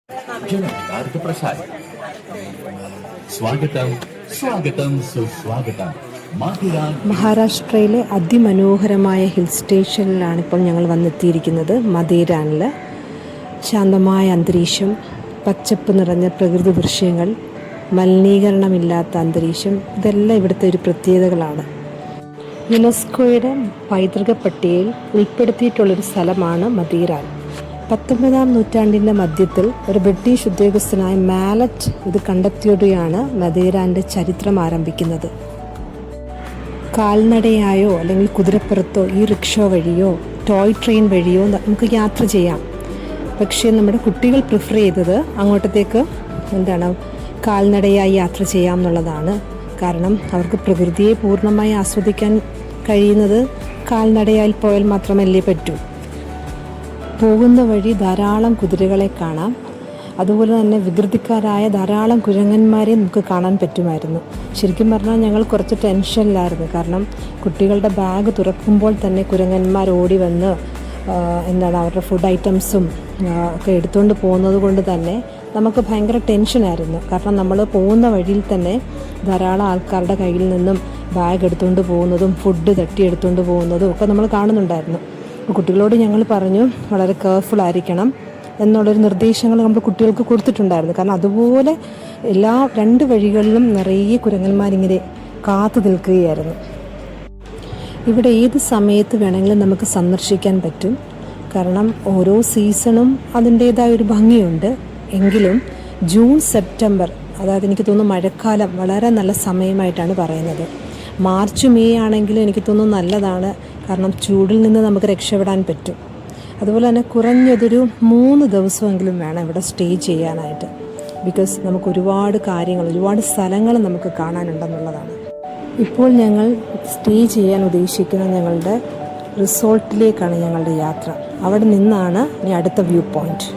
ജനവികാർക്ക് പ്രസാദം. സ്വാഗതം സ്വാഗതം സുസ്വാഗതം. മഹാരാഷ്ട്രയിലെ അതിമനോഹരമായ ഹിൽ സ്റ്റേഷനിലാണ് ഇപ്പോൾ ഞങ്ങൾ വന്നെത്തിയിരിക്കുന്നത്. മഥേരാനിൽ ശാന്തമായ അന്തരീക്ഷം, പച്ചപ്പ് നിറഞ്ഞ പ്രകൃതി ദൃശ്യങ്ങൾ, മലിനീകരണമില്ലാത്ത അന്തരീക്ഷം, ഇതെല്ലാം ഇവിടുത്തെ ഒരു പ്രത്യേകതകളാണ്. യുനെസ്കോയുടെ പൈതൃക പട്ടികയിൽ ഉൾപ്പെടുത്തിയിട്ടുള്ളൊരു സ്ഥലമാണ് മഥേരാൻ. 19-ാം നൂറ്റാണ്ടിൻ്റെ മധ്യത്തിൽ ഒരു ബ്രിട്ടീഷ് ഉദ്യോഗസ്ഥനായ മാലറ്റ് ഇത് കണ്ടെത്തിയോടെയാണ് മഥേരാൻ്റെ ചരിത്രം ആരംഭിക്കുന്നത്. കാൽനടയായോ അല്ലെങ്കിൽ കുതിരപ്പുറത്തോ ഈ റിക്ഷോ വഴിയോ ടോയ് ട്രെയിൻ വഴിയോ നമുക്ക് യാത്ര ചെയ്യാം. പക്ഷേ നമ്മുടെ കുട്ടികൾ പ്രിഫർ ചെയ്തത് അങ്ങോട്ടത്തേക്ക് കാൽനടയായി യാത്ര ചെയ്യാം എന്നുള്ളതാണ്. കാരണം അവർക്ക് പ്രകൃതിയെ പൂർണ്ണമായി ആസ്വദിക്കാൻ കഴിയുന്നത് കാൽനടയായി പോയാൽ മാത്രമല്ലേ പറ്റൂ. പോകുന്ന വഴി ധാരാളം കുതിരകളെ കാണാം. അതുപോലെ തന്നെ വികൃതിക്കാരായ ധാരാളം കുരങ്ങന്മാരെ നമുക്ക് കാണാൻ പറ്റുമായിരുന്നു. ശരിക്കും പറഞ്ഞാൽ ഞങ്ങൾ കുറച്ച് ടെൻഷനിലായിരുന്നു. കാരണം കുട്ടികളുടെ ബാഗ് തുറക്കുമ്പോൾ തന്നെ കുരങ്ങന്മാർ ഓടി വന്ന് അവരുടെ ഫുഡ് ഐറ്റംസും ഒക്കെ എടുത്തുകൊണ്ട് പോകുന്നത് കൊണ്ട് തന്നെ നമുക്ക് ഭയങ്കര ടെൻഷനായിരുന്നു. കാരണം നമ്മൾ പോകുന്ന വഴിയിൽ തന്നെ ധാരാളം ആൾക്കാരുടെ കയ്യിൽ നിന്നും ബാഗ് എടുത്തുകൊണ്ട് പോകുന്നതും ഫുഡ് തട്ടിയെടുത്തുകൊണ്ട് പോകുന്നതും ഒക്കെ നമ്മൾ കാണുന്നുണ്ടായിരുന്നു. കുട്ടികളോട് ഞങ്ങൾ പറഞ്ഞു വളരെ കെയർഫുൾ ആയിരിക്കണം എന്നുള്ളൊരു നിർദ്ദേശങ്ങൾ നമ്മൾ കുട്ടികൾക്ക് കൊടുത്തിട്ടുണ്ടായിരുന്നു. കാരണം അതുപോലെ എല്ലാ രണ്ട് വഴികളിലും നിറയെ കുരങ്ങന്മാരിങ്ങനെ കാത്തു നിൽക്കുകയായിരുന്നു. ഇവിടെ ഏത് സമയത്ത് വേണമെങ്കിലും നമുക്ക് സന്ദർശിക്കാൻ പറ്റും. കാരണം ഓരോ സീസണും അതിൻ്റേതായ ഒരു ഭംഗിയുണ്ട്. എങ്കിലും ജൂൺ സെപ്റ്റംബർ, അതായത് എനിക്ക് തോന്നുന്നു മഴക്കാലം വളരെ നല്ല സമയമായിട്ടാണ് പറയുന്നത്. മാർച്ച് മെയ് ആണെങ്കിലും എനിക്ക് തോന്നുന്നു നല്ലതാണ്. കാരണം ചൂടിൽ നിന്ന് നമുക്ക് രക്ഷപ്പെടാൻ പറ്റും. അതുപോലെ തന്നെ കുറഞ്ഞതൊരു 3 ദിവസമെങ്കിലും വേണം ഇവിടെ സ്റ്റേ ചെയ്യാനായിട്ട്. ബിക്കോസ് നമുക്ക് ഒരുപാട് കാര്യങ്ങൾ, ഒരുപാട് സ്ഥലങ്ങൾ നമുക്ക് കാണാനുണ്ടെന്നുള്ളതാണ്. ഇപ്പോൾ ഞങ്ങൾ സ്റ്റേ ചെയ്യാൻ ഉദ്ദേശിക്കുന്ന ഞങ്ങളുടെ റിസോർട്ടിലേക്കാണ് ഞങ്ങളുടെ യാത്ര. അവിടെ നിന്നാണ് ഇനി അടുത്ത വ്യൂ പോയിൻറ്റ്.